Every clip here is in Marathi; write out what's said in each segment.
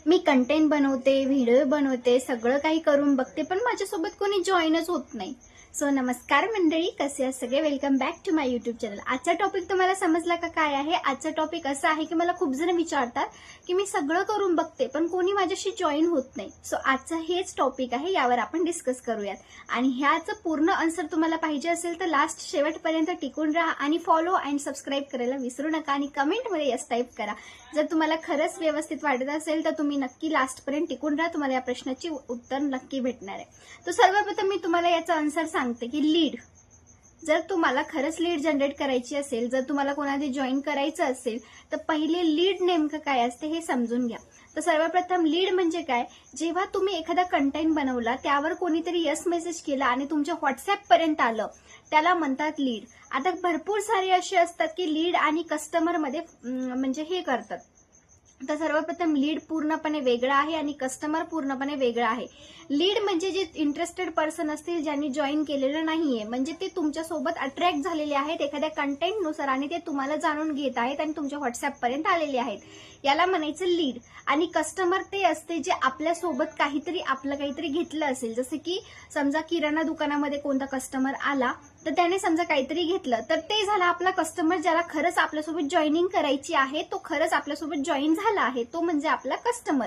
मी कंटेंट बनवते, व्हिडिओ बनवते, सगळं काही करून बघते, पण माझ्यासोबत कोणी जॉईनच होत नाही. सो नमस्कार मंडळी, कसे आहात सगळे? Welcome back to my YouTube channel. आजचा टॉपिक तुम्हाला समजला का काय आहे? आजचा टॉपिक असा आहे की मला खूप जण विचारतात की मी सगळं करून बघते पण कोणी माझ्याशी जॉईन होत नाही. सो आजचा हेच टॉपिक आहे, यावर आपण डिस्कस करूयात. आणि ह्याचं पूर्ण आन्सर तुम्हाला पाहिजे असेल तर लास्ट शेवटपर्यंत टिकून राहा आणि फॉलो अँड सबस्क्राईब करायला विसरू नका. आणि कमेंटमध्ये यस टाईप करा. जर तुम्हाला खरंच व्यवस्थित वाटत असेल तर तुम्ही नक्की लास्टपर्यंत टिकून राहा, तुम्हाला या प्रश्नाची उत्तर नक्की भेटणार आहे. तर सर्वप्रथम मी तुम्हाला याचा आन्सर सांगते की लीड. जर तुम्हाला खरंच लीड जनरेट करायची असेल, जर तुम्हाला कोणाला जॉईन करायचं असेल तर पहिले लीड नेमकं काय असते हे समजून घ्या. तर सर्वप्रथम लीड म्हणजे काय? जेव्हा तुम्ही एखादा कंटेंट बनवला, त्यावर कोणीतरी यस मेसेज केला आणि तुमच्या व्हॉट्सअप पर्यंत आलं, त्याला म्हणतात लीड. आता भरपूर सारे असे असतात की लीड आणि कस्टमर मध्ये म्हणजे हे करतात. तर सर्वप्रथम लीड पूर्णपणे वेगळा आहे आणि कस्टमर पूर्णपणे वेगळा आहे. लीड म्हणजे जे इंटरेस्टेड पर्सन असतील, ज्यांनी जॉईन केलेलं नाहीये, म्हणजे ते तुमच्यासोबत अट्रॅक्ट झालेले आहेत एखाद्या कंटेंटनुसार आणि ते तुम्हाला जाणून घेत आहेत आणि तुमच्या व्हॉट्सअप पर्यंत आलेले आहेत, याला म्हणायचं लीड. आणि कस्टमर ते असते जे आपल्यासोबत आपलं काहीतरी घेतलं असेल. जसं की समजा किराणा दुकानामध्ये कोणता कस्टमर आला तर त्याने समजा काहीतरी घेतलं, तर ते झाला आपला कस्टमर, ज्याला खरंच आपल्यासोबत जॉईनिंग करायची आहे, तो खरंच आपल्यासोबत जॉईन झाला आहे, तो म्हणजे आपला कस्टमर.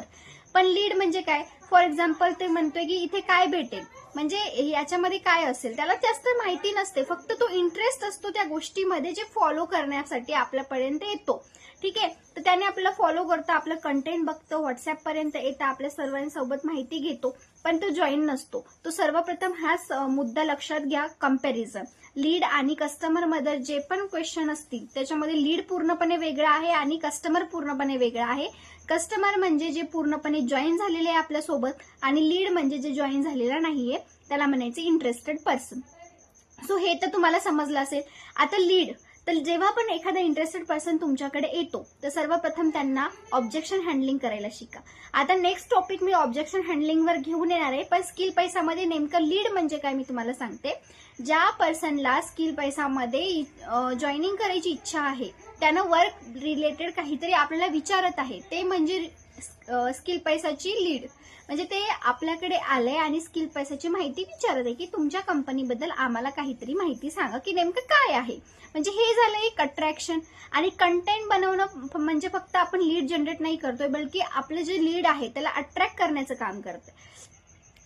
पण लीड म्हणजे काय? फॉर एक्झाम्पल ते म्हणतोय की इथे काय भेटेल, म्हणजे याच्यामध्ये काय असेल, त्याला जास्त माहिती नसते, फक्त तो इंटरेस्ट असतो त्या गोष्टीमध्ये जे फॉलो करण्यासाठी आपल्यापर्यंत येतो. ठीक आहे, तर त्याने आपल्याला फॉलो करतो, आपलं कंटेंट बघतो, व्हॉट्सअप पर्यंत येतं, आपल्या सर्वांसोबत माहिती घेतो, पण तो जॉईन नसतो. तो सर्वप्रथम हाच मुद्दा लक्षात घ्या. कंपॅरिझन लीड आणि कस्टमर मध्ये जे पण क्वेश्चन असतील त्याच्यामध्ये लीड पूर्णपणे वेगळा आहे आणि कस्टमर पूर्णपणे वेगळा आहे. कस्टमर म्हणजे जे पूर्णपणे जॉईन झालेले आहे आपल्यासोबत, आणि लीड म्हणजे जे जॉईन झालेला नाहीये, त्याला म्हणायचे इंटरेस्टेड पर्सन. सो हे तर तुम्हाला समजलं असेल. आता लीड, तर जेव्हा पण एखादा इंटरेस्टेड पर्सन तुमच्याकडे येतो तर सर्वप्रथम त्यांना ऑब्जेक्शन हँडलिंग करायला शिका. आता नेक्स्ट टॉपिक मी ऑब्जेक्शन हँडलिंगवर घेऊन येणार आहे, पण स्किल पैसामध्ये नेमकं लीड म्हणजे काय मी तुम्हाला सांगते. ज्या पर्सनला स्किल पैसामध्ये जॉईनिंग करायची इच्छा आहे, त्यानं वर्क रिलेटेड काहीतरी आपल्याला विचारत आहे, ते म्हणजे स्किल पैसाची लीड. म्हणजे ते आपल्याकडे आलंय आणि स्किल पैसाची माहिती विचारत आहे की तुमच्या कंपनीबद्दल आम्हाला काहीतरी माहिती सांगा की नेमकं काय आहे. म्हणजे हे झालं एक अट्रॅक्शन. आणि कंटेंट बनवणं म्हणजे फक्त आपण लीड जनरेट नाही करतोय, बल्कि आपलं जे लीड आहे त्याला अट्रॅक्ट करण्याचं काम करतोय.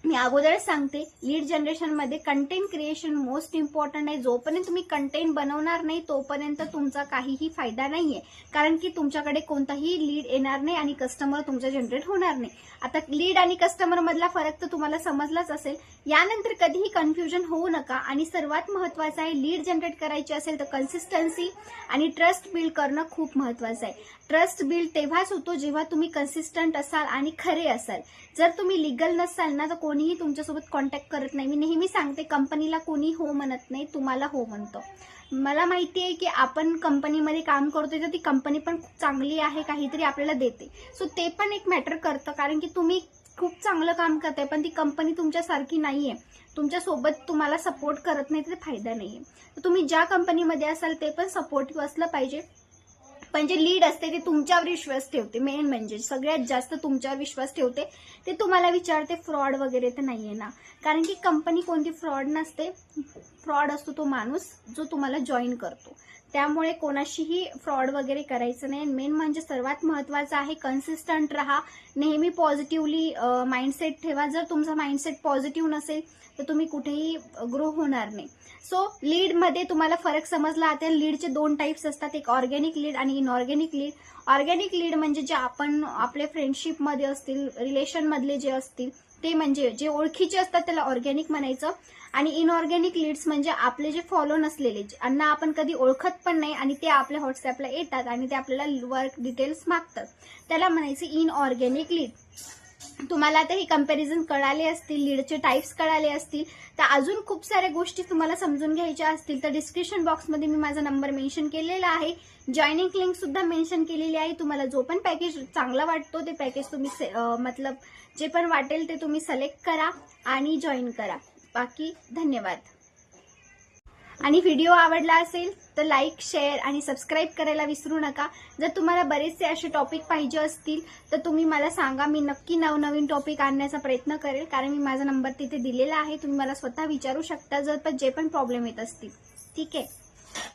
मी अगोदरच सांगते, लीड जनरेशन मध्ये कंटेंट क्रिएशन मोस्ट इम्पॉर्टंट आहे. जोपर्यंत तुम्ही कंटेंट बनवणार नाही तोपर्यंत तुमचा काहीही फायदा नाहीये, कारण की तुमच्याकडे कोणताही लीड येणार नाही आणि कस्टमर तुमचा जनरेट होणार नाही. आता लीड आणि कस्टमर मधला फरक तर तुम्हाला समजलाच असेल. यानंतर कधीही कन्फ्युजन होऊ नका. आणि सर्वात महत्वाचं आहे, लीड जनरेट करायची असेल तर कन्सिस्टन्सी आणि ट्रस्ट बिल्ड करणं खूप महत्वाचं आहे. ट्रस्ट बिल्ड तेव्हाच होतो जेव्हा तुम्ही कन्सिस्टंट असाल आणि खरे असाल. जर तुम्ही लिगल नसाल ना तर कोणीही तुमच्यासोबत कॉन्टॅक्ट करत नाही. मी नेहमी सांगते, कंपनीला कोणी हो म्हणत नाही, तुम्हाला हो म्हणतो. मला माहिती आहे की आपण कंपनीमध्ये काम करतोय तर ती कंपनी पण खूप चांगली आहे, काहीतरी आपल्याला देते. सो ते पण एक मॅटर करतं, कारण की तुम्ही खूप चांगलं काम करताय पण ती कंपनी तुमच्यासारखी नाहीये, तुमच्यासोबत तुम्हाला सपोर्ट करत नाही, तर फायदा नाहीये. तुम्ही ज्या कंपनीमध्ये असाल ते पण सपोर्टिव्ह असलं पाहिजे. पण जे लीड असते ते तुमच्यावर विश्वास ठेवते, मेन म्हणजे सगळ्यात जास्त तुमच्यावर विश्वास ठेवते. ते तुम्हाला विचारते फ्रॉड वगैरे तर नाहीये ना, कारण की कंपनी कोणती फ्रॉड नसते. फ्रॉड असतो तो माणूस जो तुम्हाला जॉईन करतो. त्यामुळे कोणाशीही फ्रॉड वगैरे करायचं नाही. मेन म्हणजे सर्वात महत्वाचं आहे, कन्सिस्टंट राहा, नेहमी पॉझिटिव्हली माइंडसेट ठेवा. जर तुमचा माइंडसेट पॉझिटिव्ह नसेल तर तुम्ही कुठेही ग्रो होणार नाही. सो लीड मध्ये तुम्हाला फरक समजला. आता लीडचे दोन टाइप्स असतात, एक ऑर्गॅनिक लीड आणि इनऑर्गॅनिक लीड. ऑर्गॅनिक लीड म्हणजे जे आपण आपल्या फ्रेंडशिप मध्ये असतील, रिलेशन मधले जे असतील, ते म्हणजे जे ओळखीचे असतात त्याला ऑर्गॅनिक म्हणायचं. आणि इनऑर्गॅनिक लीड्स म्हणजे आपले जे फॉलो नसलेले, ज्यांना आपण कधी ओळखत पण नाही आणि ते आपल्या व्हॉट्सअपला येतात आणि ते आपल्याला वर्क डिटेल्स मागतात, त्याला म्हणायचे इनऑर्गॅनिक लीड. तुम्हाला आता हे कंपॅरिझन कळाले असतील, लीडचे टाइप्स कळाले असतील, तर अजून खूप साऱ्या गोष्टी तुम्हाला समजून घ्यायच्या असतील तर डिस्क्रिप्शन बॉक्समध्ये मी माझा नंबर मेन्शन केलेला आहे, जॉईनिंग लिंक सुद्धा मेन्शन केलेली आहे. तुम्हाला जो पण पॅकेज चांगला वाटतो ते पॅकेज तुम्ही मतलब जे पण वाटेल ते तुम्ही सिलेक्ट करा आणि जॉईन करा. बाकी धन्यवाद. आणि व्हिडिओ आवडला असेल तर लाईक, शेअर आणि सबस्क्राईब करायला विसरू नका. जर तुम्हाला बरेचसे असे टॉपिक पाहिजे असतील तर तुम्ही मला सांगा, मी नक्की नवनवीन टॉपिक आणण्याचा प्रयत्न करेल. कारण मी माझा नंबर तिथे दिलेला आहे, तुम्ही मला स्वतः विचारू शकता जर पण जे पण प्रॉब्लेम येत असतील. ठीक आहे.